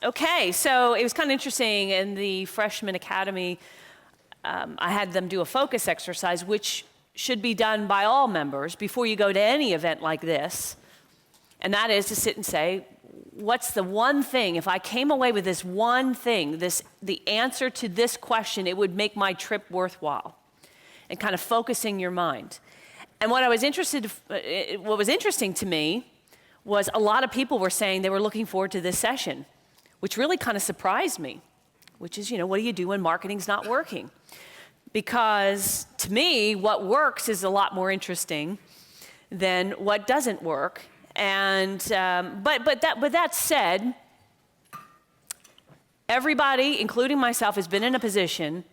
Okay, so it was kind of interesting in the Freshman Academy. I had them do a focus exercise, which should be done by all members before you go to any event like this. And that is to sit and say, what's the one thing, if I came away with this one thing, the answer to this question, it would make my trip worthwhile. And kind of focusing your mind. And what was interesting to me was a lot of people were saying they were looking forward to this session, which really kind of surprised me, which is, what do you do when marketing's not working? Because to me, what works is a lot more interesting than what doesn't work. And but that said, everybody, including myself, has been in a position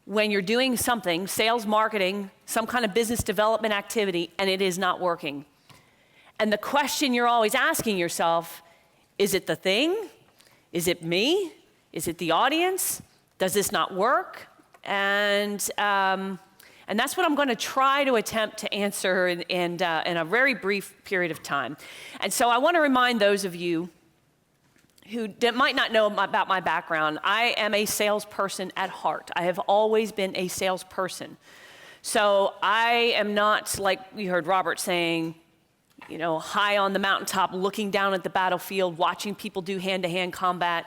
when you're doing something, sales, marketing, some kind of business development activity, and it is not working. And the question you're always asking yourself, is it the thing? Is it me? Is it the audience? Does this not work? And that's what I'm going to try to attempt to answer in a very brief period of time. And so I want to remind those of you who might not know about my background. I am a salesperson at heart. I have always been a salesperson. So I am not, like we heard Robert saying, high on the mountaintop, looking down at the battlefield, watching people do hand-to-hand combat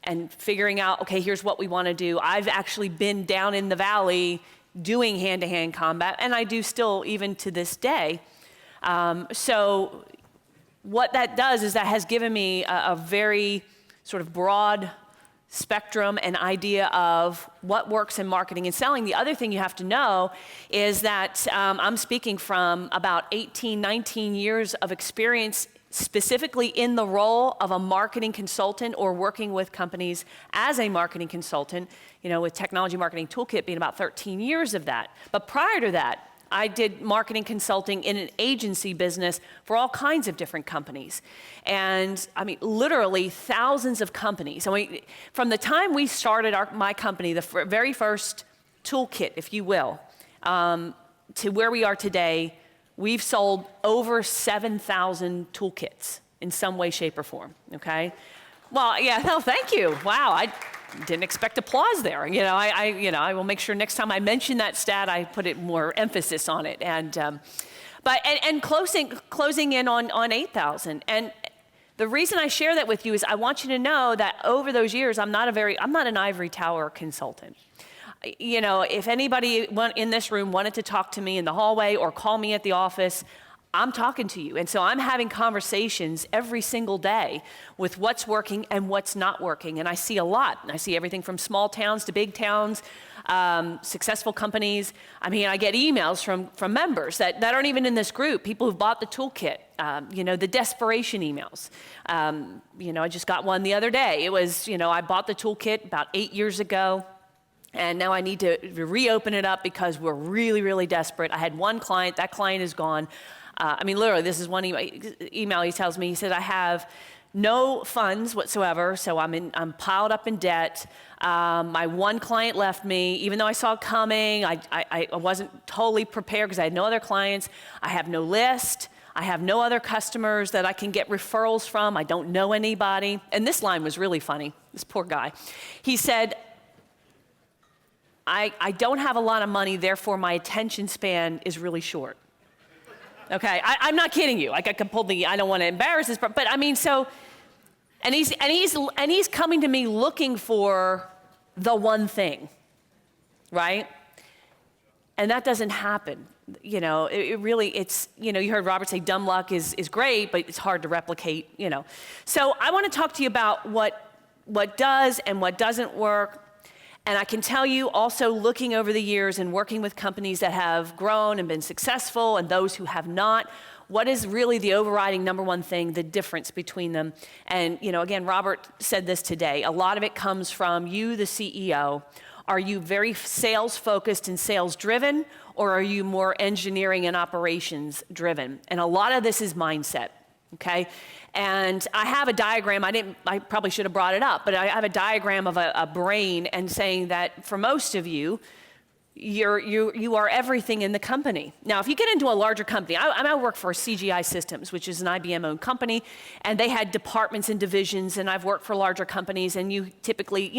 and figuring out, okay, here's what we want to do. I've actually been down in the valley doing hand-to-hand combat, and I do still even to this day. So what that does is that has given me a very sort of broad spectrum and idea of what works in marketing and selling. The other thing you have to know is that I'm speaking from about 18, 19 years of experience specifically in the role of a marketing consultant or working with companies as a marketing consultant, with Technology Marketing Toolkit being about 13 years of that. But prior to that, I did marketing consulting in an agency business for all kinds of different companies. And literally thousands of companies. From the time we started my company, the very first toolkit, if you will, to where we are today, we've sold over 7,000 toolkits in some way, shape, or form, okay? Well, yeah, no, thank you. Wow, I didn't expect applause there. I will make sure next time I mention that stat, I put it more emphasis on it. And closing in on 8,000. And the reason I share that with you is I want you to know that over those years, I'm not an ivory tower consultant. If anybody in this room wanted to talk to me in the hallway or call me at the office, I'm talking to you. And so I'm having conversations every single day with what's working and what's not working. And I see a lot. I see everything from small towns to big towns, successful companies. I get emails from members that aren't even in this group, people who've bought the toolkit, the desperation emails. I just got one the other day. It was, I bought the toolkit about 8 years ago. And now I need to reopen it up because we're really, really desperate. I had one client, that client is gone. Literally, this is one email he tells me. He said, I have no funds whatsoever, so I'm piled up in debt. My one client left me, even though I saw it coming. I wasn't totally prepared because I had no other clients. I have no list. I have no other customers that I can get referrals from. I don't know anybody. And this line was really funny, this poor guy. He said, I don't have a lot of money, therefore my attention span is really short. Okay, I'm not kidding you. I could pull I don't want to embarrass this, but and he's coming to me looking for the one thing, right? And that doesn't happen. It really, you heard Robert say dumb luck is great, but it's hard to replicate, So I want to talk to you about what does and what doesn't work. And I can tell you also looking over the years and working with companies that have grown and been successful and those who have not, what is really the overriding number one thing, the difference between them? And, again, Robert said this today. A lot of it comes from you, the CEO. Are you very sales focused and sales driven, or are you more engineering and operations driven? And a lot of this is mindset, okay? And I have a diagram, I probably should have brought it up, but I have a diagram of a brain and saying that for most of you, you are everything in the company. Now, if you get into a larger company, I work for CGI Systems, which is an IBM-owned company, and they had departments and divisions, and I've worked for larger companies, and you typically,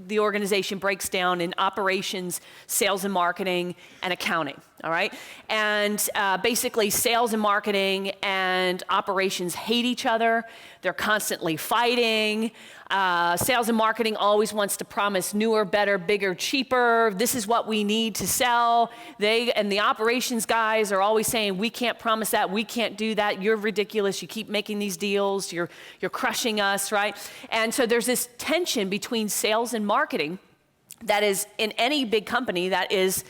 the organization breaks down in operations, sales and marketing, and accounting, all right? And basically, sales and marketing and operations hate each other. They're constantly fighting. Sales and marketing always wants to promise newer, better, bigger, cheaper. This is what we need to sell. And the operations guys are always saying, we can't promise that, we can't do that, you're ridiculous, you keep making these deals, you're crushing us, right? And so there's this tension between sales and marketing that is, in any big company, that is,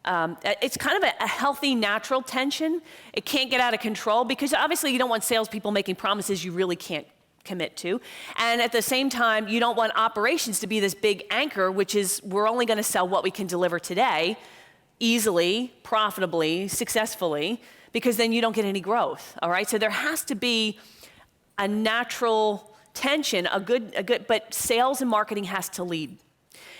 it's kind of a healthy, natural tension. It can't get out of control because obviously you don't want salespeople making promises you really can't commit to. And at the same time, you don't want operations to be this big anchor, which is we're only going to sell what we can deliver today, easily, profitably, successfully, because then you don't get any growth, all right? So there has to be a natural tension, but sales and marketing has to lead.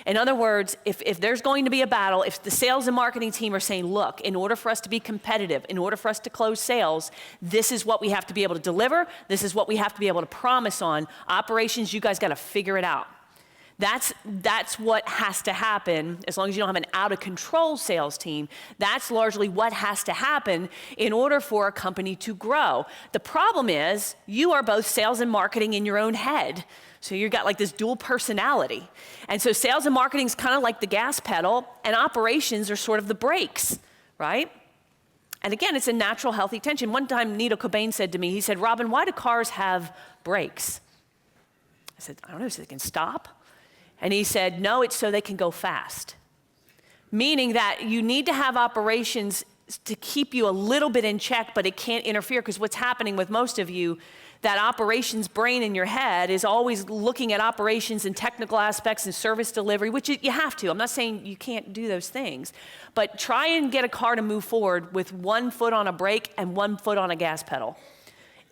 In other words, if there's going to be a battle, if the sales and marketing team are saying, look, in order for us to be competitive, in order for us to close sales, this is what we have to be able to deliver, this is what we have to be able to promise on. Operations, you guys got to figure it out. That's what has to happen. As long as you don't have an out-of-control sales team, that's largely what has to happen in order for a company to grow. The problem is you are both sales and marketing in your own head. So you've got like this dual personality. And so sales and marketing is kind of like the gas pedal, and operations are sort of the brakes, right? And again, it's a natural, healthy tension. One time, Nito Cobain said to me, he said, Robin, why do cars have brakes? I said, I don't know, so they can stop? And he said, no, it's so they can go fast. Meaning that you need to have operations to keep you a little bit in check, but it can't interfere, because what's happening with most of you, that operations brain in your head is always looking at operations and technical aspects and service delivery, which you have to. I'm not saying you can't do those things, but try and get a car to move forward with 1 foot on a brake and 1 foot on a gas pedal.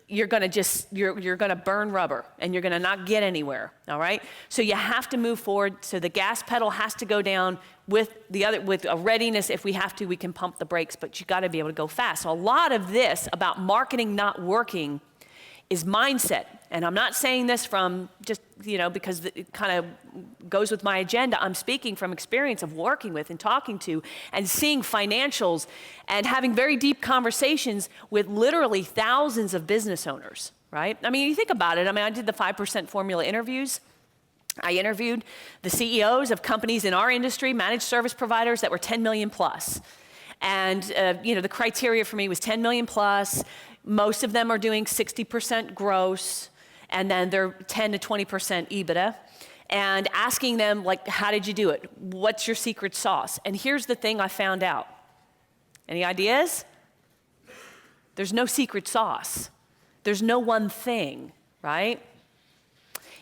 You're gonna burn rubber and you're gonna not get anywhere, all right? So you have to move forward. So the gas pedal has to go down with a readiness. If we have to, we can pump the brakes, but you gotta be able to go fast. So a lot of this about marketing not working is mindset. And I'm not saying this from just, because it kind of goes with my agenda. I'm speaking from experience of working with and talking to and seeing financials and having very deep conversations with literally thousands of business owners, right? I mean, you think about it. I mean, I did the 5% formula interviews. I interviewed the CEOs of companies in our industry, managed service providers that were 10 million plus. And, the criteria for me was 10 million plus. Most of them are doing 60% gross, and then they're 10 to 20% EBITDA. And asking them, like, how did you do it? What's your secret sauce? And here's the thing I found out. Any ideas? There's no secret sauce. There's no one thing, right?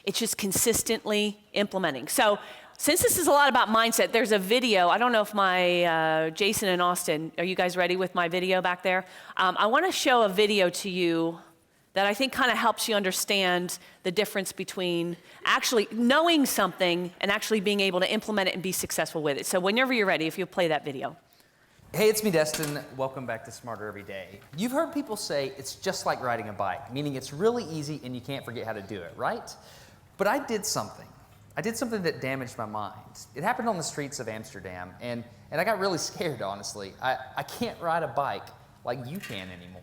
It's just consistently implementing. So since this is a lot about mindset, there's a video. I don't know if my Jason and Austin, are you guys ready with my video back there? I want to show a video to you that I think kind of helps you understand the difference between actually knowing something and actually being able to implement it and be successful with it. So whenever you're ready, if you'll play that video. Hey, it's me, Destin. Welcome back to Smarter Every Day. You've heard people say it's just like riding a bike, meaning it's really easy and you can't forget how to do it, right? But I did something. I did something that damaged my mind. It happened on the streets of Amsterdam, and I got really scared, honestly. I can't ride a bike like you can anymore.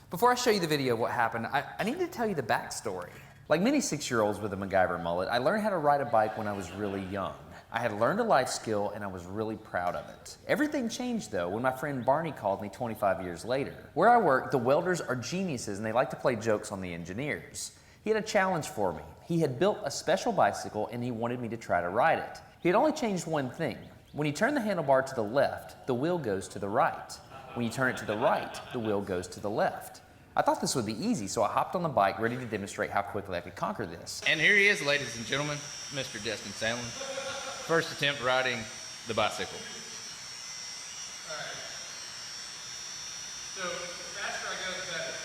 Before I show you the video of what happened, I need to tell you the backstory. Like many 6-year-olds with a MacGyver mullet, I learned how to ride a bike when I was really young. I had learned a life skill, and I was really proud of it. Everything changed, though, when my friend Barney called me 25 years later. Where I work, the welders are geniuses, and they like to play jokes on the engineers. He had a challenge for me. He had built a special bicycle, and he wanted me to try to ride it. He had only changed one thing. When you turn the handlebar to the left, the wheel goes to the right. When you turn it to the right, the wheel goes to the left. I thought this would be easy, so I hopped on the bike, ready to demonstrate how quickly I could conquer this. And here he is, ladies and gentlemen, Mr. Destin Sandlin. First attempt riding the bicycle. All right. So the faster I go, the better.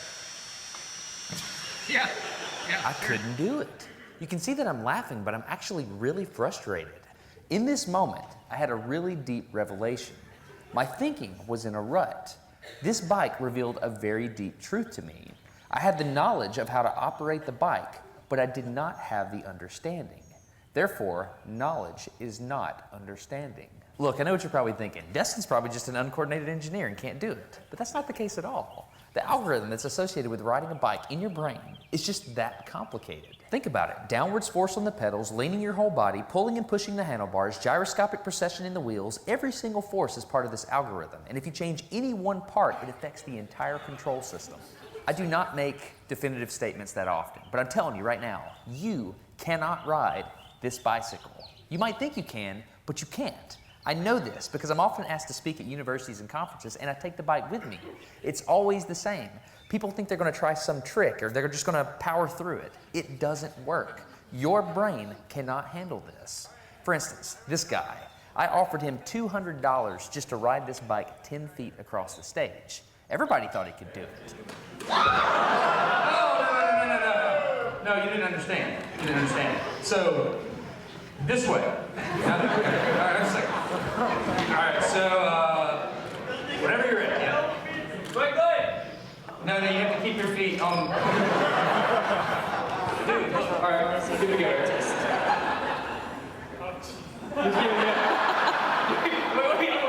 Yeah. I couldn't do it. You can see that I'm laughing, but I'm actually really frustrated. In this moment, I had a really deep revelation. My thinking was in a rut. This bike revealed a very deep truth to me. I had the knowledge of how to operate the bike, but I did not have the understanding. Therefore, knowledge is not understanding. Look, I know what you're probably thinking. Destin's probably just an uncoordinated engineer and can't do it. But that's not the case at all. The algorithm that's associated with riding a bike in your brain is just that complicated. Think about it. Downwards force on the pedals, leaning your whole body, pulling and pushing the handlebars, gyroscopic precession in the wheels. Every single force is part of this algorithm. And if you change any one part, it affects the entire control system. I do not make definitive statements that often, but I'm telling you right now, you cannot ride this bicycle. You might think you can, but you can't. I know this because I'm often asked to speak at universities and conferences, and I take the bike with me. It's always the same. People think they're going to try some trick or they're just going to power through it. It doesn't work. Your brain cannot handle this. For instance, this guy, I offered him $200 just to ride this bike 10 feet across the stage. Everybody thought he could do it. No, you didn't understand. You didn't understand. So, this way. All right, just a second. All right, so, whatever you're at. Yeah. Go ahead. No, you have to keep your feet on. Dude, all right, here we go.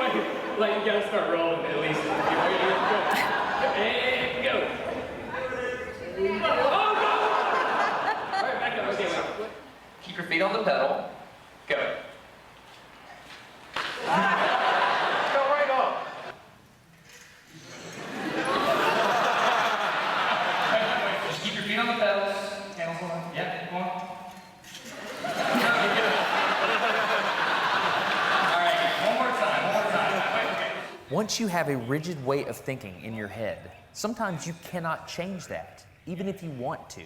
Wait. Like, you gotta start rolling at least. And go. Oh, no! All right, back up. Okay, wait. Keep your feet on the pedal. Go. Go right off. Just keep your feet on the pedals. Handles on. Yep, come on. All right, one more time. Okay. Once you have a rigid way of thinking in your head, sometimes you cannot change that, even if you want to.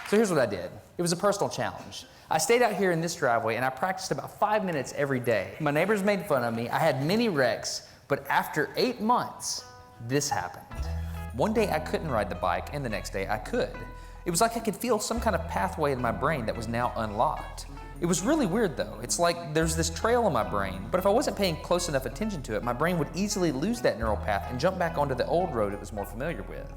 So here's what I did. It was a personal challenge. I stayed out here in this driveway and I practiced about 5 minutes every day. My neighbors made fun of me. I had many wrecks, but after 8 months, this happened. One day I couldn't ride the bike and the next day I could. It was like I could feel some kind of pathway in my brain that was now unlocked. It was really weird though. It's like there's this trail in my brain, but if I wasn't paying close enough attention to it, my brain would easily lose that neural path and jump back onto the old road it was more familiar with.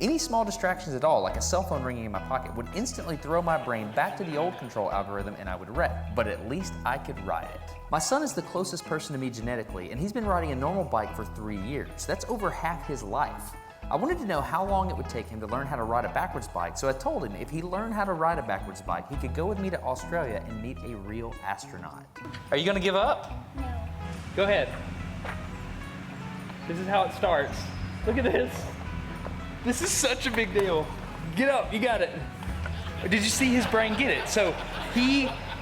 Any small distractions at all, like a cell phone ringing in my pocket, would instantly throw my brain back to the old control algorithm and I would wreck, but at least I could ride it. My son is the closest person to me genetically, and he's been riding a normal bike for 3 years. That's over half his life. I wanted to know how long it would take him to learn how to ride a backwards bike, so I told him if he learned how to ride a backwards bike, he could go with me to Australia and meet a real astronaut. Are you gonna give up? No. Go ahead. This is how it starts. Look at this. This is such a big deal. Get up, you got it. Did you see his brain get it? So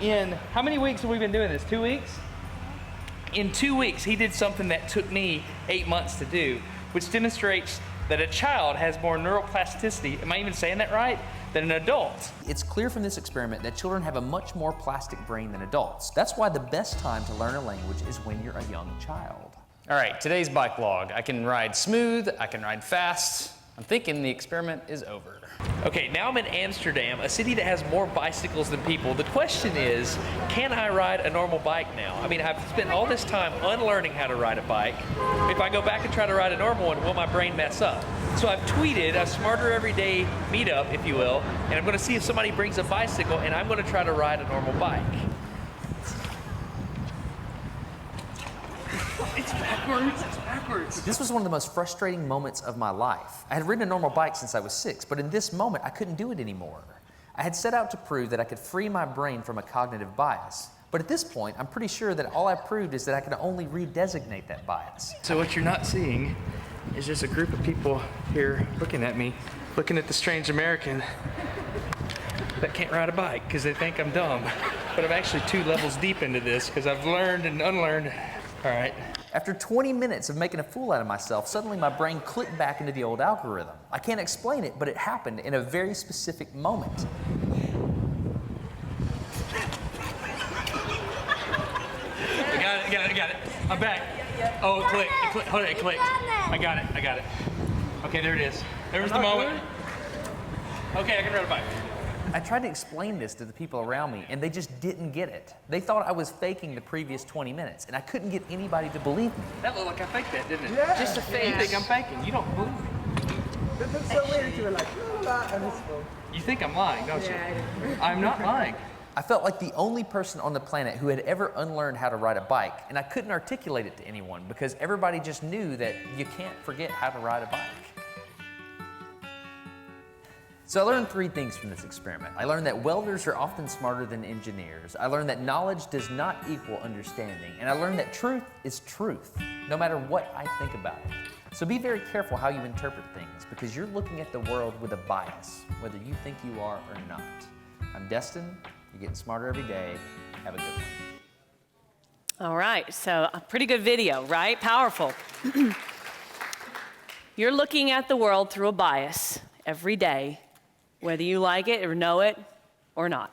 in how many weeks have we been doing this? 2 weeks? In 2 weeks, he did something that took me 8 months to do, which demonstrates that a child has more neuroplasticity, am I even saying that right, than an adult. It's clear from this experiment that children have a much more plastic brain than adults. That's why the best time to learn a language is when you're a young child. All right, today's bike log. I can ride smooth, I can ride fast. I'm thinking the experiment is over. Okay, now I'm in Amsterdam, a city that has more bicycles than people. The question is, can I ride a normal bike now? I mean, I've spent all this time unlearning how to ride a bike. If I go back and try to ride a normal one, will my brain mess up? So I've tweeted a Smarter Everyday meetup, if you will, and I'm gonna see if somebody brings a bicycle and I'm gonna try to ride a normal bike. It's backwards. This was one of the most frustrating moments of my life. I had ridden a normal bike since I was 6, but in this moment, I couldn't do it anymore. I had set out to prove that I could free my brain from a cognitive bias. But at this point, I'm pretty sure that all I proved is that I could only redesignate that bias. So what you're not seeing is just a group of people here looking at me, looking at the strange American that can't ride a bike because they think I'm dumb. But I'm actually 2 levels deep into this because I've learned and unlearned. All right. After 20 minutes of making a fool out of myself, suddenly my brain clicked back into the old algorithm. I can't explain it, but it happened in a very specific moment. I got it. I'm back. Oh, it clicked. Hold it, it clicked. I got it. Okay, there it is. There was the moment. Okay, I can ride a bike. I tried to explain this to the people around me, and they just didn't get it. They thought I was faking the previous 20 minutes, and I couldn't get anybody to believe me. That looked like I faked that, didn't it? Yeah. Just a You face. think I'm faking? You don't believe me. That looks so weird. You were like, and his phone. You think I'm lying, don't Yeah, I you? I'm not lying. I felt like the only person on the planet who had ever unlearned how to ride a bike, and I couldn't articulate it to anyone because everybody just knew that you can't forget how to ride a bike. So I learned 3 things from this experiment. I learned that welders are often smarter than engineers. I learned that knowledge does not equal understanding. And I learned that truth is truth, no matter what I think about it. So be very careful how you interpret things because you're looking at the world with a bias, whether you think you are or not. I'm Destin. You're getting smarter every day. Have a good one. All right, so a pretty good video, right? Powerful. You're looking at the world through a bias every day, whether you like it or know it or not.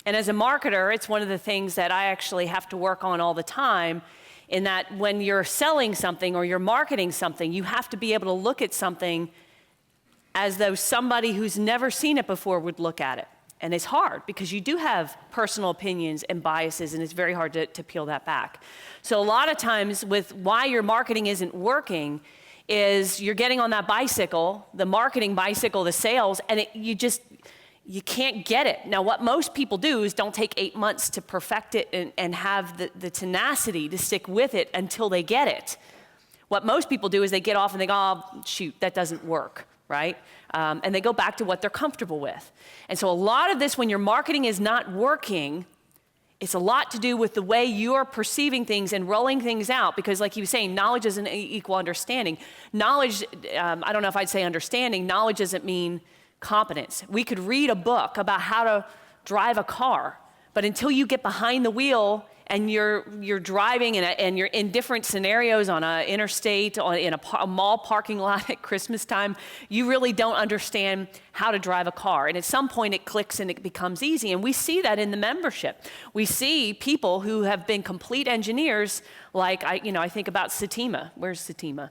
And as a marketer, it's one of the things that I actually have to work on all the time, in that when you're selling something or you're marketing something, you have to be able to look at something as though somebody who's never seen it before would look at it. And it's hard because you do have personal opinions and biases, and it's very hard to peel that back. So a lot of times with why your marketing isn't working is you're getting on that bicycle, the marketing bicycle, the sales, and you can't get it. Now, what most people do is don't take 8 months to perfect it and have the tenacity to stick with it until they get it. What most people do is they get off and they go, oh, shoot, that doesn't work, right? And they go back to what they're comfortable with. And so a lot of this, when your marketing is not working, it's a lot to do with the way you're perceiving things and rolling things out, because like he was saying, knowledge doesn't equal understanding. Knowledge, I don't know if I'd say understanding, knowledge doesn't mean competence. We could read a book about how to drive a car, but until you get behind the wheel and you're driving and you're in different scenarios on an interstate, in a mall parking lot at Christmas time, you really don't understand how to drive a car. And at some point it clicks and it becomes easy. And we see that in the membership. We see people who have been complete engineers, like I think about Satima. Where's Satima?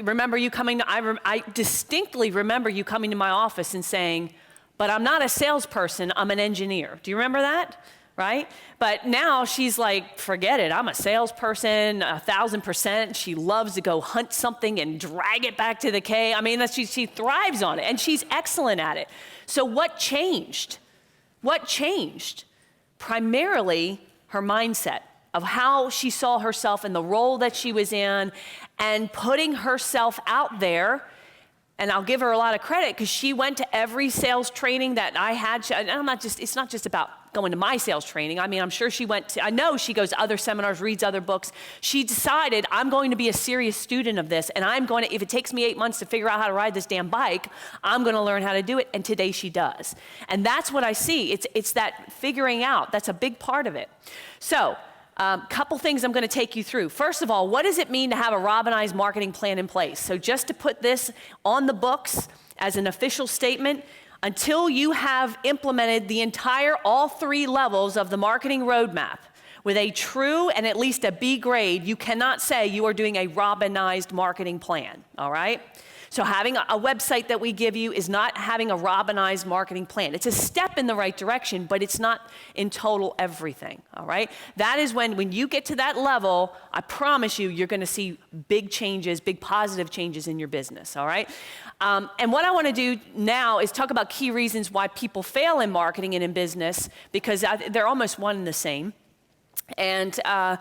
Remember you coming to, I distinctly remember you coming to my office and saying, but I'm not a salesperson, I'm an engineer. Do you remember that? Right? But now she's like, forget it, I'm a salesperson, 1,000%. She loves to go hunt something and drag it back to the K. I mean, she thrives on it, and she's excellent at it. So what changed? What changed? Primarily her mindset of how she saw herself and the role that she was in, and putting herself out there. And I'll give her a lot of credit because she went to every sales training that I had. It's not just about going to my sales training. I mean, I'm sure I know she goes to other seminars, reads other books. She decided, I'm going to be a serious student of this, and if it takes me 8 months to figure out how to ride this damn bike, I'm going to learn how to do it, and today she does. And that's what I see. It's that figuring out. That's a big part of it. So, couple things I'm going to take you through. First of all, what does it mean to have a Robinized marketing plan in place? So just to put this on the books as an official statement, until you have implemented all 3 levels of the marketing roadmap with a true and at least a B grade, you cannot say you are doing a Robinized marketing plan, all right? So having a website that we give you is not having a Robinized marketing plan. It's a step in the right direction, but it's not in total everything, all right? That is when you get to that level, I promise you're gonna see big changes, big positive changes in your business, all right? And what I wanna do now is talk about key reasons why people fail in marketing and in business, because they're almost one and the same. And I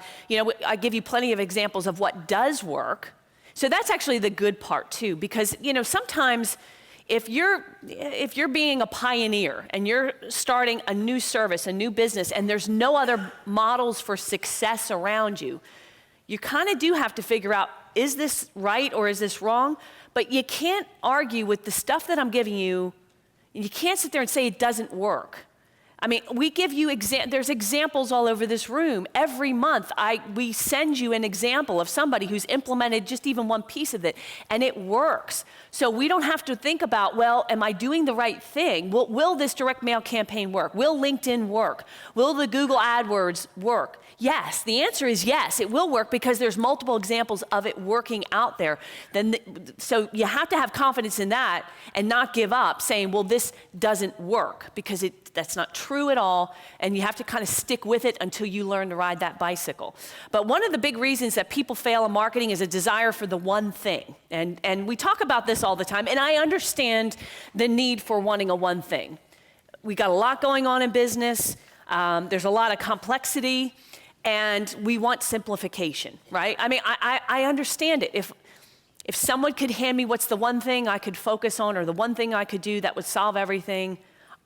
give you plenty of examples of what does work. So that's actually the good part too, because sometimes if you're being a pioneer and you're starting a new service, a new business, and there's no other models for success around you, you kind of do have to figure out, is this right or is this wrong? But you can't argue with the stuff that I'm giving you. You can't sit there and say it doesn't work. I mean, we give you, there's examples all over this room. Every month, we send you an example of somebody who's implemented just even one piece of it, and it works. So we don't have to think about, well, am I doing the right thing? Will this direct mail campaign work? Will LinkedIn work? Will the Google AdWords work? Yes, the answer is yes, it will work because there's multiple examples of it working out there. So you have to have confidence in that and not give up saying, well, this doesn't work, because that's not true at all, and you have to kind of stick with it until you learn to ride that bicycle. But one of the big reasons that people fail in marketing is a desire for the one thing. And we talk about this all the time, and I understand the need for wanting a one thing. We got a lot going on in business. There's a lot of complexity, and we want simplification, right? I mean, I understand it. If someone could hand me what's the one thing I could focus on, or the one thing I could do that would solve everything,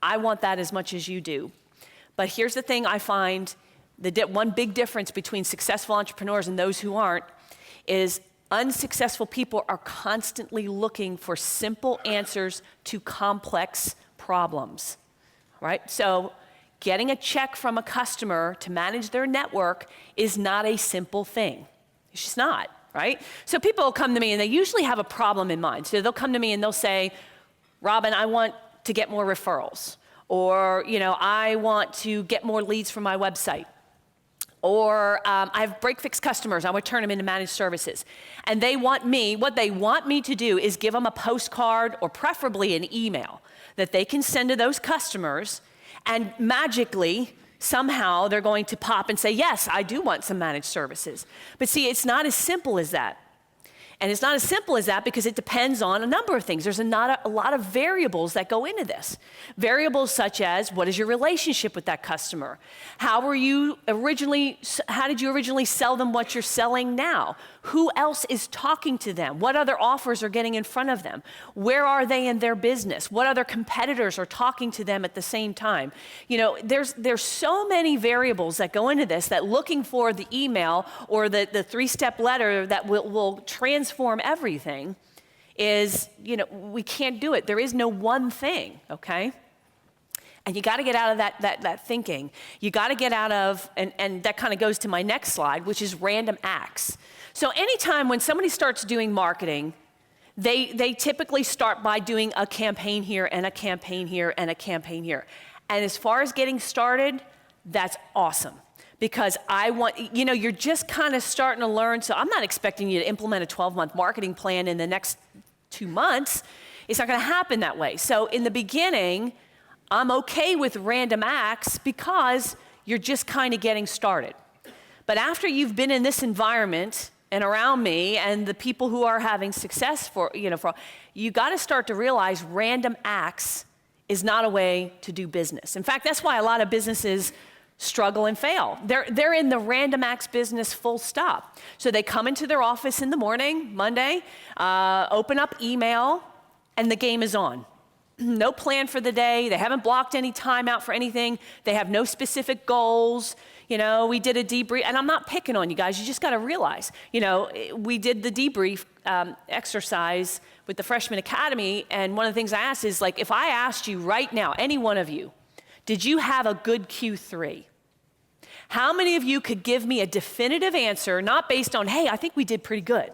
I want that as much as you do. But here's the thing I find, one big difference between successful entrepreneurs and those who aren't is unsuccessful people are constantly looking for simple answers to complex problems, right? So getting a check from a customer to manage their network is not a simple thing. It's just not, right? So people will come to me and they usually have a problem in mind. So they'll come to me and they'll say, Robin, I want to get more referrals, or I want to get more leads from my website, or I have break-fix customers, I want to turn them into managed services. And what they want me to do is give them a postcard, or preferably an email, that they can send to those customers, and magically, somehow, they're going to pop and say, yes, I do want some managed services. But see, it's not as simple as that. And it's not as simple as that because it depends on a number of things. There's a lot of variables that go into this. Variables such as, what is your relationship with that customer? How did you originally sell them what you're selling now? Who else is talking to them? What other offers are getting in front of them? Where are they in their business? What other competitors are talking to them at the same time? There's so many variables that go into this that looking for the email or the 3-step letter that will transform everything is, we can't do it. There is no one thing, okay? And you got to get out of that thinking. You got to get out of, and that kind of goes to my next slide, which is random acts. So anytime when somebody starts doing marketing, they typically start by doing a campaign here and a campaign here and a campaign here. And as far as getting started, that's awesome. Because you're just kind of starting to learn. So I'm not expecting you to implement a 12-month marketing plan in the next 2 months. It's not going to happen that way. So in the beginning, I'm okay with random acts because you're just kind of getting started. But after you've been in this environment and around me and the people who are having success you got to start to realize random acts is not a way to do business. In fact, that's why a lot of businesses struggle and fail. They're in the random acts business, full stop. So they come into their office in the morning, Monday, open up email, and the game is on. No plan for the day. They haven't blocked any time out for anything. They have no specific goals. We did a debrief, and I'm not picking on you guys. You just got to realize, we did the debrief exercise with the Freshman Academy, and one of the things I asked is, if I asked you right now, any one of you, did you have a good Q3? How many of you could give me a definitive answer, not based on, hey, I think we did pretty good,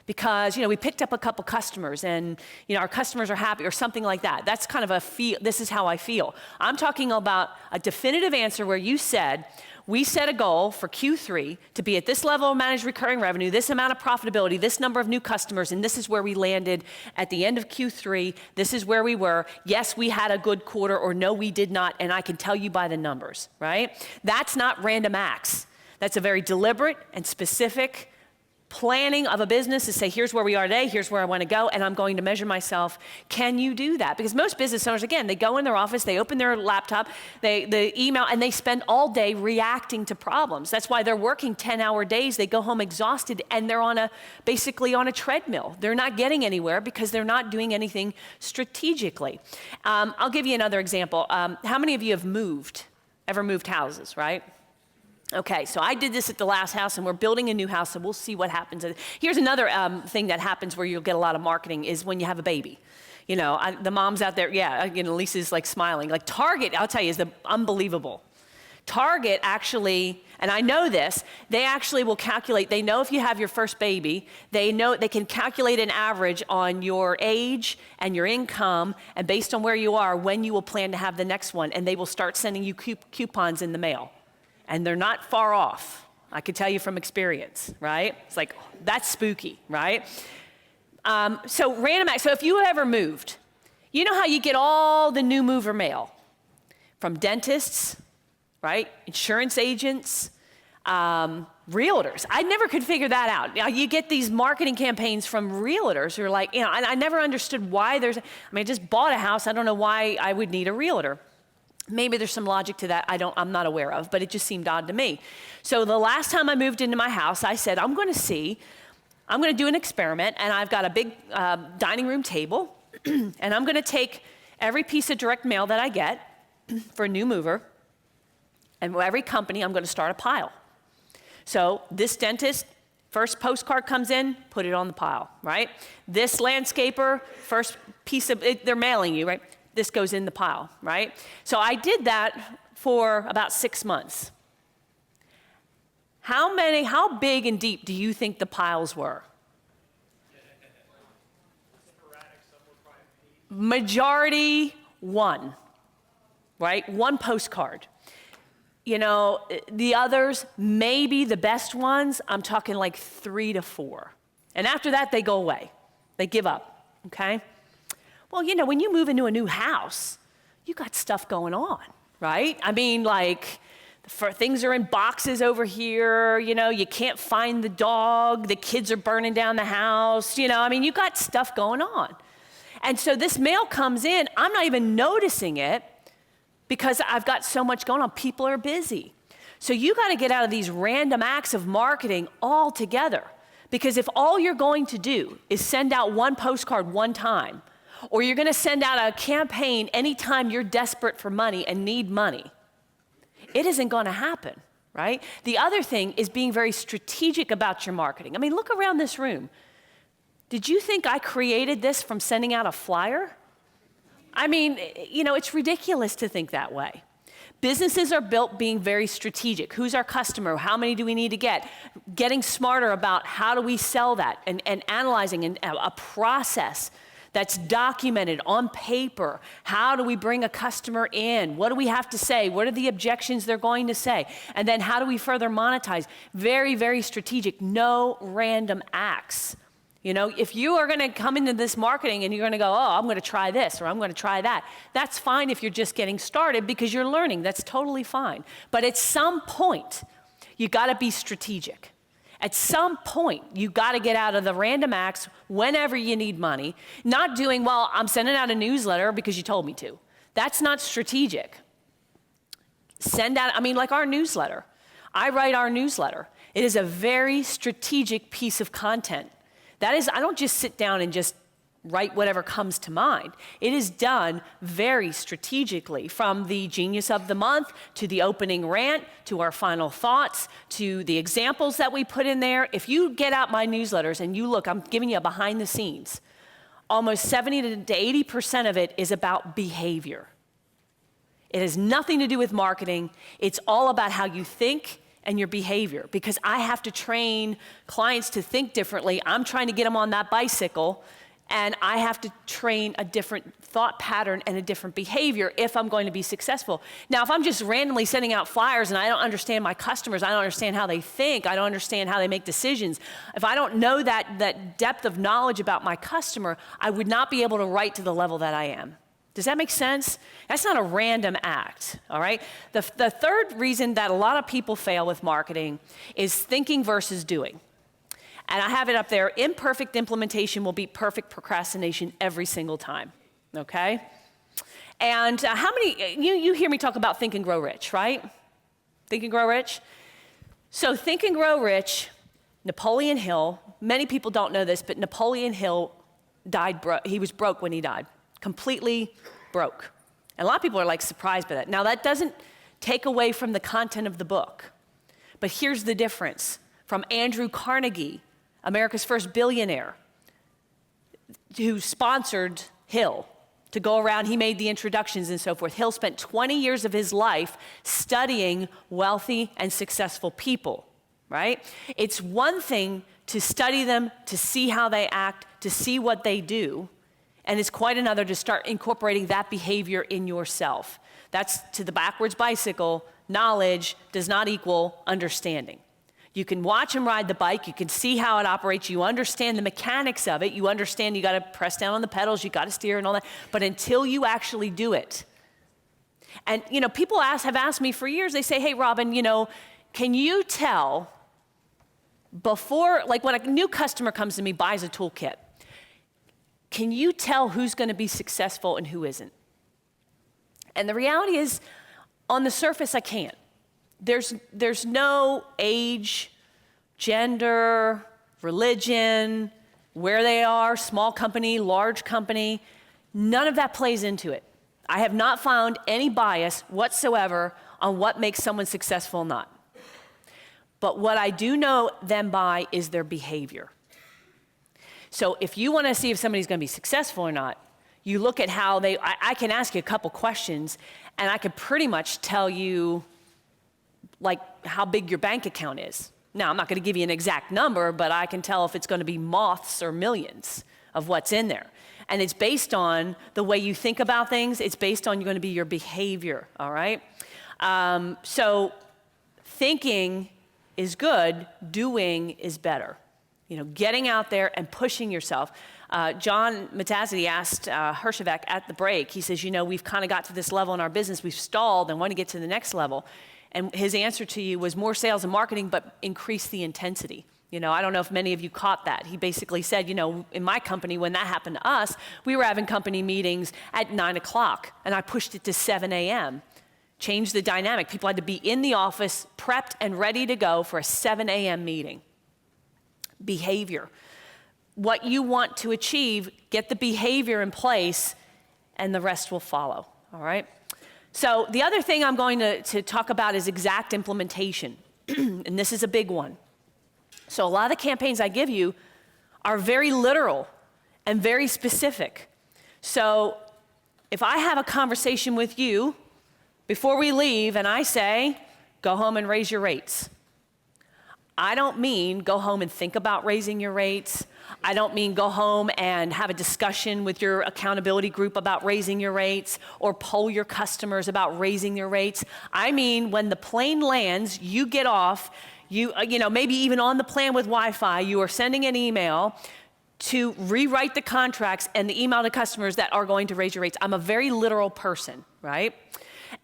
because we picked up a couple customers and our customers are happy, or something like that. That's kind of this is how I feel. I'm talking about a definitive answer where you said, we set a goal for Q3 to be at this level of managed recurring revenue, this amount of profitability, this number of new customers, and this is where we landed at the end of Q3. This is where we were. Yes, we had a good quarter, or no, we did not, and I can tell you by the numbers, right? That's not random acts. That's a very deliberate and specific planning of a business to say, here's where we are today, here's where I want to go, and I'm going to measure myself. Can you do that? Because most business owners, again, they go in their office, they open their laptop, the email, and they spend all day reacting to problems. That's why they're working 10-hour days. They go home exhausted, and they're basically on a treadmill. They're not getting anywhere because they're not doing anything strategically. I'll give you another example. How many of you have ever moved houses, right? Okay, so I did this at the last house, and we're building a new house, so we'll see what happens. Here's another thing that happens where you'll get a lot of marketing is when you have a baby. You know, the moms out there, Lisa's like smiling. Like Target, I'll tell you, is unbelievable. Target actually, and I know this, they actually will calculate, they know if you have your first baby, they know they can calculate an average on your age and your income, and based on where you are, when you will plan to have the next one, and they will start sending you coupons in the mail. And they're not far off. I can tell you from experience, right? It's like, that's spooky, right? So random acts, so if you ever moved, you know how you get all the new mover mail from dentists, right? Insurance agents, realtors. I never could figure that out. Now, you get these marketing campaigns from realtors who are like, and I never understood why I just bought a house. I don't know why I would need a realtor. Maybe there's some logic to that I'm not aware of, but it just seemed odd to me. So the last time I moved into my house, I said, I'm going to do an experiment, and I've got a big dining room table, and I'm going to take every piece of direct mail that I get for a new mover, and every company, I'm going to start a pile. So this dentist, first postcard comes in, put it on the pile, right? This landscaper, first piece of it, they're mailing you, right? This goes in the pile, right? So I did that for about 6 months. How big and deep do you think the piles were? Majority 1, right? 1 postcard. You know, the others, maybe the best ones, I'm talking like 3 to 4. And after that, they go away. They give up, okay? Well, you know, when you move into a new house, you got stuff going on, right? I mean, like, things are in boxes over here, you know, you can't find the dog, the kids are burning down the house, you know, I mean, you got stuff going on. And so this mail comes in, I'm not even noticing it because I've got so much going on. People are busy. So you got to get out of these random acts of marketing altogether, because if all you're going to do is send out 1 postcard 1 time, or you're going to send out a campaign anytime you're desperate for money and need money, it isn't going to happen, right? The other thing is being very strategic about your marketing. I mean, look around this room. Did you think I created this from sending out a flyer? I mean, you know, it's ridiculous to think that way. Businesses are built being very strategic. Who's our customer? How many do we need to get? Getting smarter about how do we sell that, and analyzing a process that's documented on paper. How do we bring a customer in? What do we have to say? What are the objections they're going to say? And then how do we further monetize? Very, very strategic, no random acts. You know, if you are going to come into this marketing and you're going to go, oh, I'm going to try this or I'm going to try that, that's fine if you're just getting started because you're learning. That's totally fine. But at some point, you got to be strategic. At some point, you got to get out of the random acts whenever you need money, not doing, well, I'm sending out a newsletter because you told me to. That's not strategic. Send out, I mean, like our newsletter. I write our newsletter. It is a very strategic piece of content. That is, I don't just sit down and just write whatever comes to mind. It is done very strategically, from the genius of the month to the opening rant to our final thoughts to the examples that we put in there. If you get out my newsletters and you look, I'm giving you a behind the scenes. Almost 70 to 80% of it is about behavior. It has nothing to do with marketing. It's all about how you think and your behavior, because I have to train clients to think differently. I'm trying to get them on that bicycle, and I have to train a different thought pattern and a different behavior if I'm going to be successful. Now, if I'm just randomly sending out flyers and I don't understand my customers, I don't understand how they think, I don't understand how they make decisions, if I don't know that depth of knowledge about my customer, I would not be able to write to the level that I am. Does that make sense? That's not a random act, all right? The third reason that a lot of people fail with marketing is thinking versus doing. And I have it up there, imperfect implementation will beat perfect procrastination every single time, okay? And how many, you hear me talk about Think and Grow Rich, right? Think and Grow Rich? So Think and Grow Rich, Napoleon Hill, many people don't know this, but Napoleon Hill died he was broke when he died. Completely broke. And a lot of people are like surprised by that. Now that doesn't take away from the content of the book. But here's the difference. From Andrew Carnegie, America's first billionaire, who sponsored Hill to go around, he made the introductions and so forth. Hill spent 20 years of his life studying wealthy and successful people, right? It's one thing to study them, to see how they act, to see what they do, and it's quite another to start incorporating that behavior in yourself. That's to the backwards bicycle. Knowledge does not equal understanding. You can watch them ride the bike, you can see how it operates, you understand the mechanics of it, you understand you gotta press down on the pedals, you gotta steer and all that, but until you actually do it. And people have asked me for years, they say, hey Robin, can you tell before, like when a new customer comes to me, buys a toolkit, can you tell who's gonna be successful and who isn't? And the reality is, on the surface, I can't. There's no age, gender, religion, where they are, small company, large company, none of that plays into it. I have not found any bias whatsoever on what makes someone successful or not. But what I do know them by is their behavior. So if you want to see if somebody's going to be successful or not, you look at how I can ask you a couple questions and I could pretty much tell you like how big your bank account is. Now, I'm not going to give you an exact number, but I can tell if it's going to be moths or millions of what's in there. And it's based on the way you think about things. It's based on going to be your behavior, all right? So thinking is good, doing is better. Getting out there and pushing yourself. John Matazzi asked Hershevek at the break, he says, we've kind of got to this level in our business, we've stalled and want to get to the next level. And his answer to you was more sales and marketing, but increase the intensity. I don't know if many of you caught that. He basically said, in my company, when that happened to us, we were having company meetings at 9 o'clock, and I pushed it to 7 a.m. Changed the dynamic. People had to be in the office, prepped and ready to go for a 7 a.m. meeting. Behavior. What you want to achieve, get the behavior in place, and the rest will follow, all right? So the other thing I'm going to talk about is exact implementation, and this is a big one. So a lot of the campaigns I give you are very literal and very specific. So if I have a conversation with you before we leave and I say, go home and raise your rates, I don't mean go home and think about raising your rates. I don't mean go home and have a discussion with your accountability group about raising your rates or poll your customers about raising your rates. I mean when the plane lands, you get off, maybe even on the plan with Wi-Fi, you are sending an email to rewrite the contracts and the email to customers that are going to raise your rates. I'm a very literal person, right?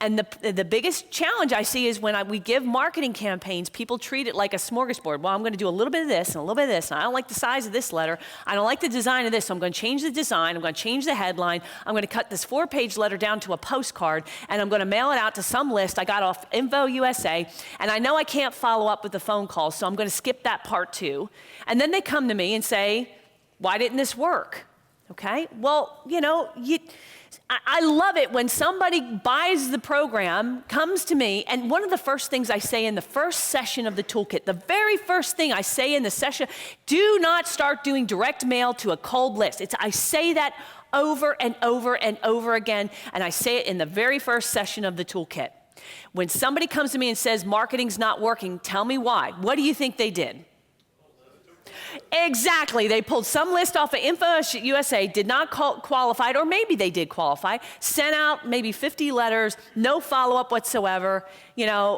And the biggest challenge I see is when we give marketing campaigns, people treat it like a smorgasbord. Well, I'm going to do a little bit of this and a little bit of this, and I don't like the size of this letter. I don't like the design of this, so I'm going to change the design. I'm going to change the headline. I'm going to cut this 4-page letter down to a postcard, and I'm going to mail it out to some list I got off Info USA, and I know I can't follow up with the phone call, so I'm going to skip that part too. And then they come to me and say, why didn't this work? Okay? Well, I love it when somebody buys the program, comes to me, and one of the first things I say in the first session of the toolkit, the very first thing I say in the session, do not start doing direct mail to a cold list. I say that over and over and over again, and I say it in the very first session of the toolkit. When somebody comes to me and says marketing's not working, tell me why. What do you think they did? Exactly. They pulled some list off of Info USA, did not qualify, or maybe they did qualify, sent out maybe 50 letters, no follow-up whatsoever,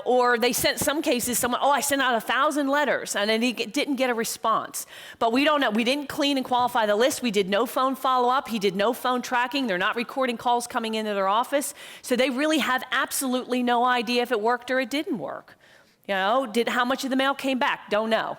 or they sent some cases, I sent out 1,000 letters, and then he didn't get a response. But we don't know. We didn't clean and qualify the list. We did no phone follow-up. He did no phone tracking. They're not recording calls coming into their office. So they really have absolutely no idea if it worked or it didn't work. How much of the mail came back? Don't know.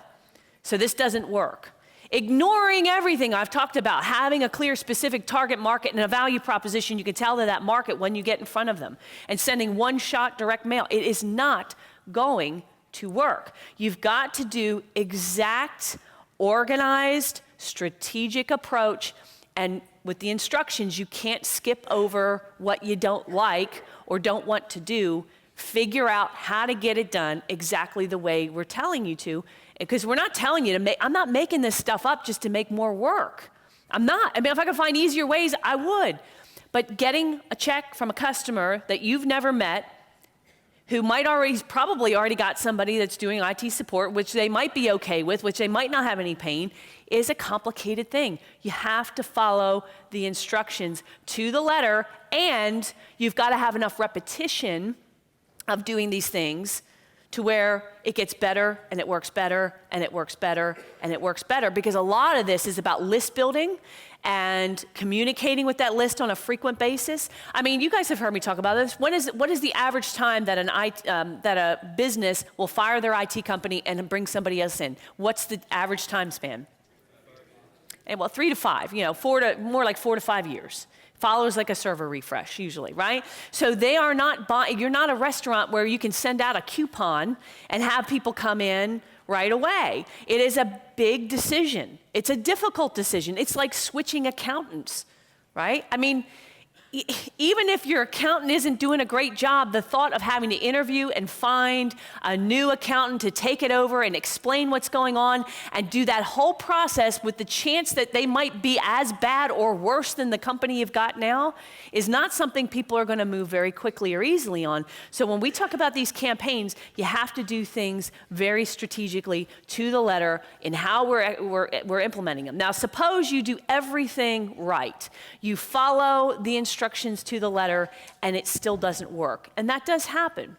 So this doesn't work. Ignoring everything I've talked about, having a clear, specific target market and a value proposition you can tell to that market when you get in front of them, and sending one-shot direct mail, it is not going to work. You've got to do exact, organized, strategic approach, and with the instructions, you can't skip over what you don't like or don't want to do. Figure out how to get it done exactly the way we're telling you to, because we're not telling you to make, I'm not making this stuff up just to make more work. I'm not. I mean, if I could find easier ways, I would. But getting a check from a customer that you've never met, who might probably already got somebody that's doing IT support, which they might be okay with, which they might not have any pain, is a complicated thing. You have to follow the instructions to the letter, and you've got to have enough repetition of doing these things to where it gets better, and it works better, and it works better, and it works better, because a lot of this is about list building and communicating with that list on a frequent basis. I mean, you guys have heard me talk about this. What is the average time that that a business will fire their IT company and bring somebody else in? What's the average time span? And well, 3 to 5, more like 4 to 5 years. Follows like a server refresh usually, right? So they are not you're not a restaurant where you can send out a coupon and have people come in right away. It is a big decision. It's a difficult decision. It's like switching accountants, right? I mean, even if your accountant isn't doing a great job, the thought of having to interview and find a new accountant to take it over and explain what's going on and do that whole process with the chance that they might be as bad or worse than the company you've got now is not something people are going to move very quickly or easily on. So when we talk about these campaigns, you have to do things very strategically to the letter in how we're implementing them. Now, suppose you do everything right. You follow the instructions to the letter, and it still doesn't work. And that does happen.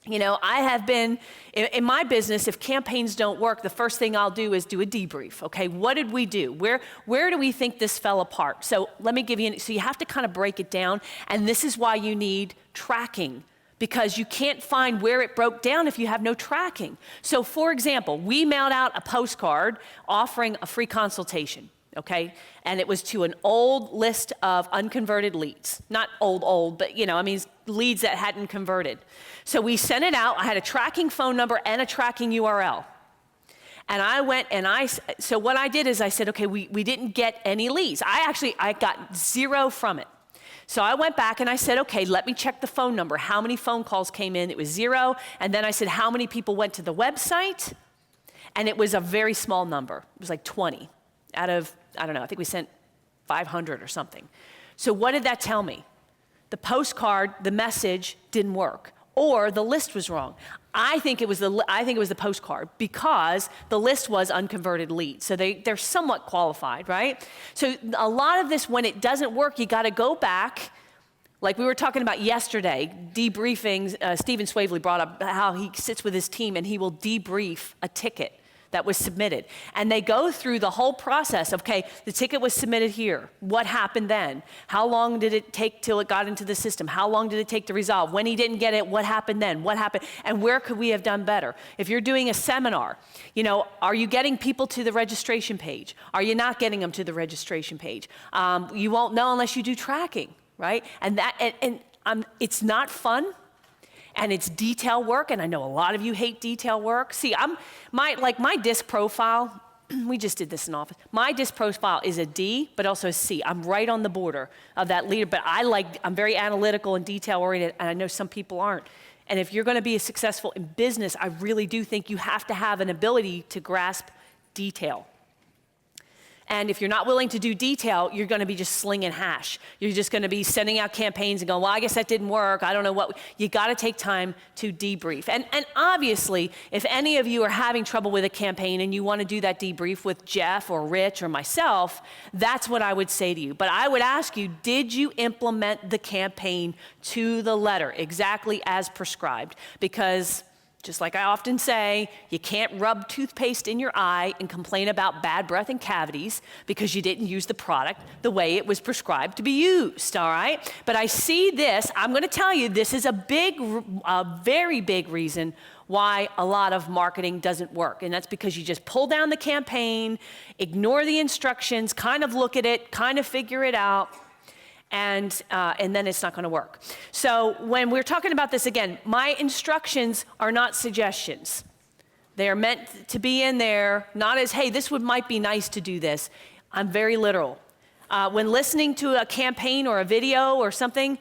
I have been, in my business, if campaigns don't work, the first thing I'll do is do a debrief. Okay, what did we do? Where do we think this fell apart? So let me give you, so you have to kind of break it down, and this is why you need tracking, because you can't find where it broke down if you have no tracking. So for example, we mailed out a postcard offering a free consultation. Okay, and it was to an old list of unconverted leads. Not old, but leads that hadn't converted. So we sent it out. I had a tracking phone number and a tracking URL. And I went and so what I did is I said, okay, we didn't get any leads. I got 0 from it. So I went back and I said, okay, let me check the phone number. How many phone calls came in? It was 0. And then I said, how many people went to the website? And it was a very small number. It was like 20 out of, I don't know, I think we sent 500 or something. So what did that tell me? The postcard, the message didn't work, or the list was wrong. I think it was the postcard, because the list was unconverted leads. So they're somewhat qualified, right? So a lot of this, when it doesn't work, you got to go back. Like we were talking about yesterday, debriefings. Stephen Swavely brought up how he sits with his team and he will debrief a ticket that was submitted. And they go through the whole process of, okay, the ticket was submitted here. What happened then? How long did it take till it got into the system? How long did it take to resolve? When he didn't get it, what happened then? What happened? And where could we have done better? If you're doing a seminar, are you getting people to the registration page? Are you not getting them to the registration page? You won't know unless you do tracking, right? And it's not fun. And it's detail work, and I know a lot of you hate detail work. See, my DISC profile, we just did this in office. My DISC profile is a D, but also a C. I'm right on the border of that leader, but I'm very analytical and detail oriented, and I know some people aren't. And if you're gonna be successful in business, I really do think you have to have an ability to grasp detail. And if you're not willing to do detail, you're going to be just slinging hash. You're just going to be sending out campaigns and going, well, I guess that didn't work. I don't know what. You got to take time to debrief. And obviously, if any of you are having trouble with a campaign and you want to do that debrief with Jeff or Rich or myself, that's what I would say to you. But I would ask you, did you implement the campaign to the letter, exactly as prescribed? Because just like I often say, you can't rub toothpaste in your eye and complain about bad breath and cavities because you didn't use the product the way it was prescribed to be used, all right? But I see this, I'm gonna tell you, this is a very big reason why a lot of marketing doesn't work. And that's because you just pull down the campaign, ignore the instructions, kind of look at it, kind of figure it out, and then it's not going to work. So when we're talking about this again, my instructions are not suggestions. They are meant to be in there, not as, hey, might be nice to do this. I'm very literal. When listening to a campaign or a video or something,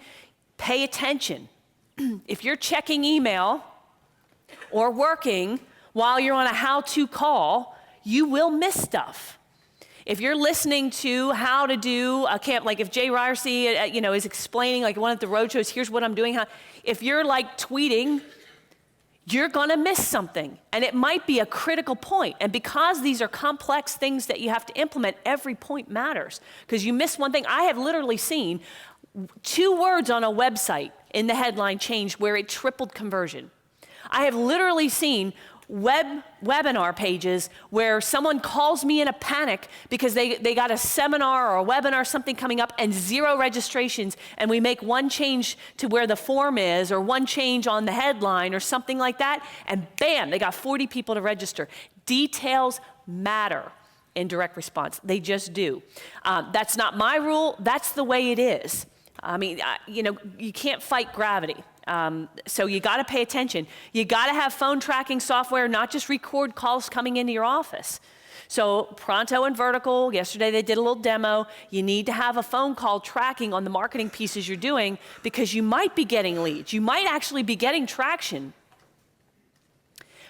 pay attention. if you're checking email or working while you're on a how-to call, you will miss stuff. If you're listening to how to do a camp, like if Jay Ryerson, is explaining like one of the road shows, here's what I'm doing. If you're like tweeting, you're gonna miss something, and it might be a critical point. And because these are complex things that you have to implement, every point matters. Because you miss one thing. I have literally seen 2 words on a website in the headline change where it tripled conversion. I have literally seen webinar pages where someone calls me in a panic because they got a seminar or a webinar, something coming up, and 0 registrations, and we make one change to where the form is or one change on the headline or something like that, and bam, they got 40 people to register. Details matter in direct response. They just do. That's not my rule. That's the way it is. I mean, you can't fight gravity. So you got to pay attention. You got to have phone tracking software, not just record calls coming into your office. So Pronto and Vertical, yesterday they did a little demo. You need to have a phone call tracking on the marketing pieces you're doing because you might be getting leads. You might actually be getting traction.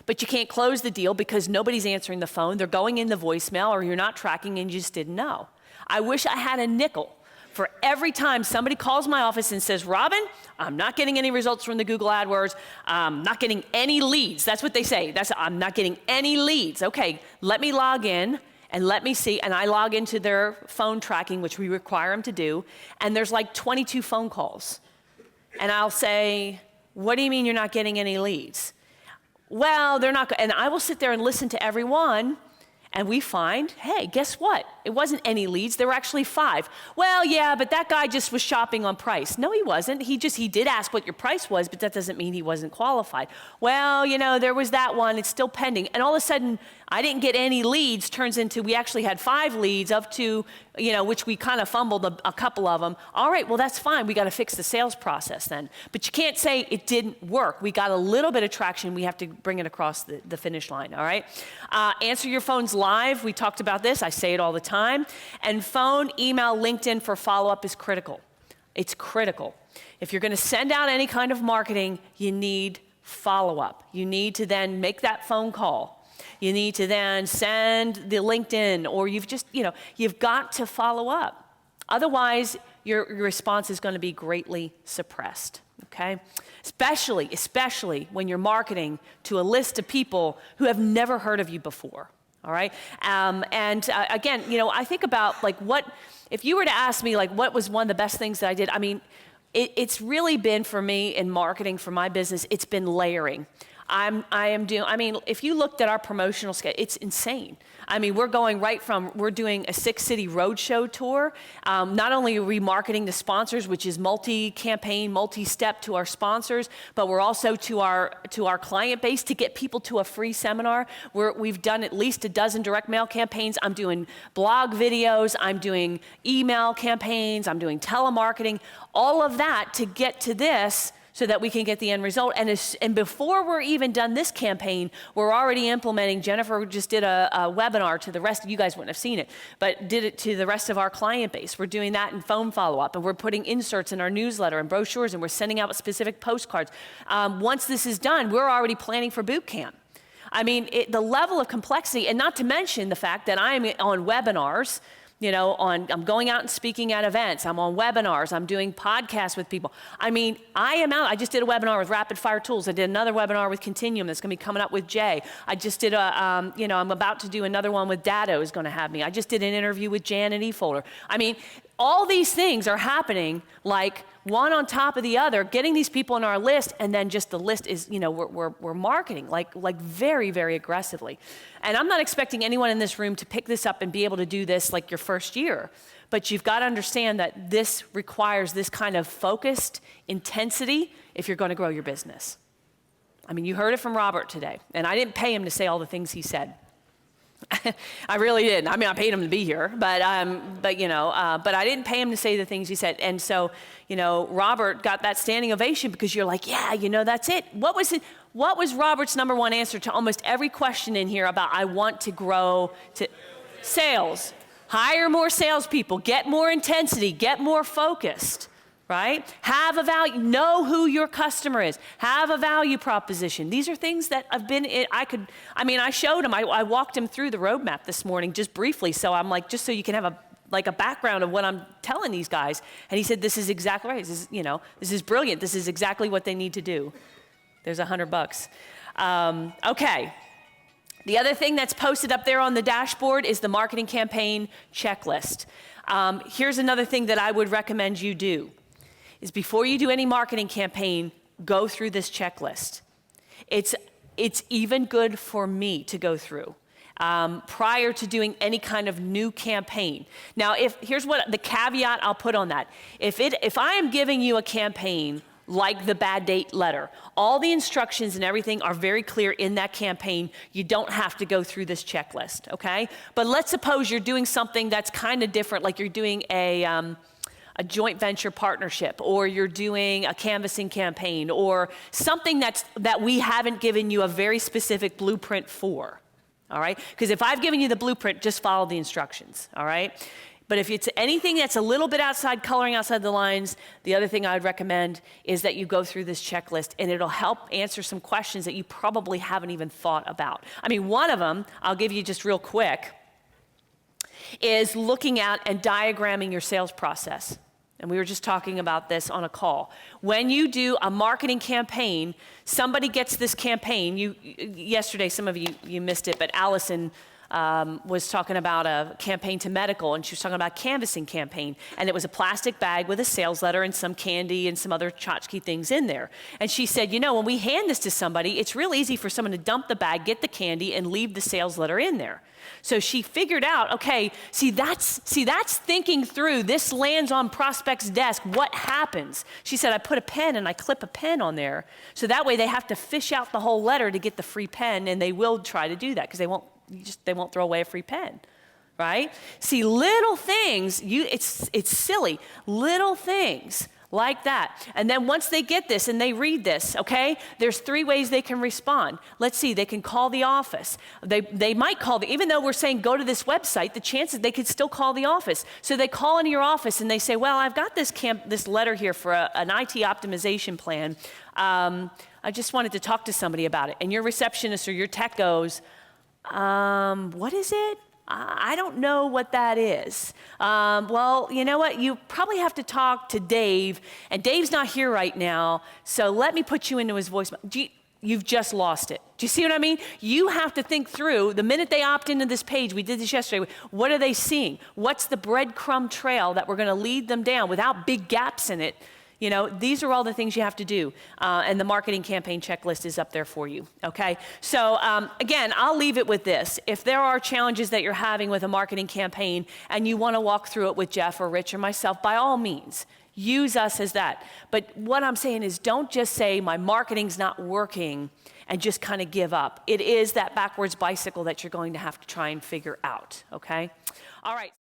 But you can't close the deal because nobody's answering the phone. They're going in the voicemail, or you're not tracking and you just didn't know. I wish I had a nickel for every time somebody calls my office and says, Robin, I'm not getting any results from the Google AdWords. I'm not getting any leads. That's what they say. I'm not getting any leads. Okay, let me log in and let me see. And I log into their phone tracking, which we require them to do. And there's like 22 phone calls. And I'll say, what do you mean you're not getting any leads? Well, they're not. And I will sit there and listen to every one. And we find, hey, guess what? It wasn't any leads, there were actually 5. Well, yeah, but that guy just was shopping on price. No, he wasn't. He did ask what your price was, but that doesn't mean he wasn't qualified. Well, there was that one, it's still pending. And all of a sudden, I didn't get any leads, turns into we actually had 5 leads up to, which we kind of fumbled a couple of them. All right, well, that's fine. We got to fix the sales process then. But you can't say it didn't work. We got a little bit of traction. We have to bring it across the finish line, all right? Answer your phones live. We talked about this. I say it all the time. And phone, email, LinkedIn for follow-up is critical. It's critical. If you're going to send out any kind of marketing, you need follow-up. You need to then make that phone call. You need to then send the LinkedIn, or you've got to follow up. Otherwise, your response is going to be greatly suppressed, okay? Especially when you're marketing to a list of people who have never heard of you before, all right? Again, I think about if you were to ask me what was one of the best things that I did, I mean, it's really been for me in marketing for my business, it's been layering. If you looked at our promotional schedule, it's insane. I mean, we're doing a 6-city roadshow tour. Not only are we marketing to sponsors, which is multi-campaign, multi-step to our sponsors, but we're also to our client base to get people to a free seminar. We've done at least a dozen direct mail campaigns. I'm doing blog videos. I'm doing email campaigns. I'm doing telemarketing. All of that to get to this, so that we can get the end result. And before we're even done this campaign, we're already implementing. Jennifer just did a webinar to the rest of you guys wouldn't have seen it, but did it to the rest of our client base. We're doing that in phone follow-up, and we're putting inserts in our newsletter and brochures, and we're sending out specific postcards. Once this is done, we're already planning for boot camp. I mean, the level of complexity, and not to mention the fact that I'm on webinars. I'm going out and speaking at events. I'm on webinars. I'm doing podcasts with people. I mean, I am out. I just did a webinar with Rapid Fire Tools. I did another webinar with Continuum that's going to be coming up with Jay. I just did I'm about to do another one with Dado is going to have me. I just did an interview with Jan and eFolder. I mean, all these things are happening like one on top of the other, getting these people on our list, and then just the list is, we're marketing like very, very aggressively. And I'm not expecting anyone in this room to pick this up and be able to do this like your first year. But you've got to understand that this requires this kind of focused intensity if you're going to grow your business. I mean, you heard it from Robert today, and I didn't pay him to say all the things he said. I really didn't. I mean, I paid him to be here, but I didn't pay him to say the things he said. And so, Robert got that standing ovation because you're like, yeah, that's it. What was Robert's number one answer to almost every question in here about I want to grow to sales? Hire more salespeople, get more intensity, get more focused. right? Have a value, know who your customer is, have a value proposition. These are things that I've been, I showed him, I walked him through the roadmap this morning just briefly, so I'm like, just so you can have a background of what I'm telling these guys. And he said, this is exactly right, this is brilliant, this is exactly what they need to do. There's $100. Okay. The other thing that's posted up there on the dashboard is the marketing campaign checklist. Here's another thing that I would recommend you do, is before you do any marketing campaign, go through this checklist. It's even good for me to go through prior to doing any kind of new campaign. Now, here's what the caveat I'll put on that. If I am giving you a campaign like the bad date letter, all the instructions and everything are very clear in that campaign. You don't have to go through this checklist, okay? But let's suppose you're doing something that's kind of different, like you're doing a joint venture partnership, or you're doing a canvassing campaign, or something that we haven't given you a very specific blueprint for, all right? Because if I've given you the blueprint, just follow the instructions, all right? But if it's anything that's a little bit coloring outside the lines, the other thing I'd recommend is that you go through this checklist, and it'll help answer some questions that you probably haven't even thought about. I mean, one of them, I'll give you just real quick, is looking at and diagramming your sales process. And we were just talking about this on a call. When you do a marketing campaign, somebody gets this campaign. Yesterday, some of you missed it, but Allison was talking about a campaign to medical, and she was talking about a canvassing campaign. And it was a plastic bag with a sales letter and some candy and some other tchotchke things in there. And she said, when we hand this to somebody, it's real easy for someone to dump the bag, get the candy, and leave the sales letter in there. So she figured out, okay, that's thinking through, this lands on prospect's desk, what happens? She said, I put a pen and I clip a pen on there, so that way they have to fish out the whole letter to get the free pen, and they will try to do that because they won't throw away a free pen, right? See, little things, it's silly, little things like that. And then once they get this and they read this, okay, there's 3 ways they can respond. Let's see, they can call the office. They might call even though we're saying go to this website, the chances they could still call the office. So they call into your office and they say, well, I've got this letter here for an IT optimization plan. I just wanted to talk to somebody about it. And your receptionist or your tech goes, what is it? I don't know what that is. Well, you know what? You probably have to talk to Dave, and Dave's not here right now, so let me put you into his voicemail. You've just lost it. Do you see what I mean? You have to think through, the minute they opt into this page, we did this yesterday, what are they seeing? What's the breadcrumb trail that we're gonna lead them down without big gaps in it? These are all the things you have to do. And the marketing campaign checklist is up there for you, okay? So again, I'll leave it with this. If there are challenges that you're having with a marketing campaign and you wanna walk through it with Jeff or Rich or myself, by all means, use us as that. But what I'm saying is, don't just say my marketing's not working and just kind of give up. It is that backwards bicycle that you're going to have to try and figure out, okay? All right.